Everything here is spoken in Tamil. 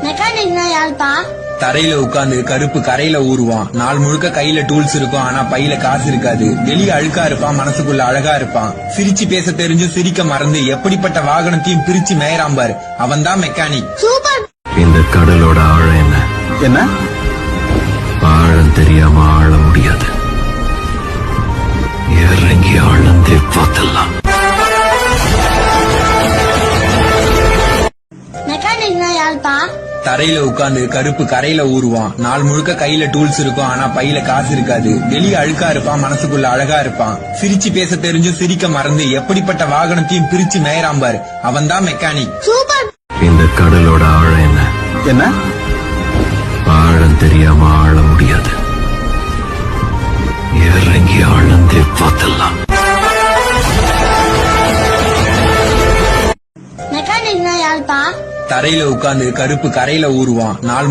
மெக்கானிக்னா யாருப்பா? தரையில உட்கார்ந்து கருப்பு கரையில ஊறுவான். நாள் முழுக்க கையில டூல்ஸ் இருக்கும், ஆனா பையில காசு இருக்காது. வெளியே அழுக்கா இருப்பான், மனசுக்குள்ள அழகா இருப்பான். சிரிச்சு பேச தெரிஞ்சும் சிரிக்க மறந்து எப்படிப்பட்ட வாகனத்தையும் பிரிச்சு மேயறான் பாரு, அவன் தான் மெக்கானிக். சூப்பர். இந்த கடலோட ஆழம் என்ன? ஆழம் தெரியாம ஆழ முடியாது. இறங்கி ஆழ்ந்தே பார்த்தலாம். மெக்கானிக்னா யாருப்பா? தரையில உட்கார்ந்து கருப்பு கரையில ஊறுவான். நாள் முழுக்க கையில டூல்ஸ் இருக்கும், ஆனா பையில காசு இருக்காது. வெளியே அழுக்கா இருப்பான், மனசுக்குள்ள அழகா இருப்பான். சிரிச்சு பேச தெரிஞ்சும் சிரிக்க மறந்து எப்படிப்பட்ட வாகனத்தையும் பிரிச்சு மேயறான் பாரு, அவன் தான் மெக்கானிக். சூப்பர். இந்த கடலோட ஆழம் என்ன? ஆழம் தெரியாம ஆழ முடியாது. இறங்கி ஆழ்ந்தே பார்த்தலாம். மெக்கானிக்னா யாருப்பா? தரையில உட்கார்ந்து கருப்பு கரையில ஊறுவான். நாள்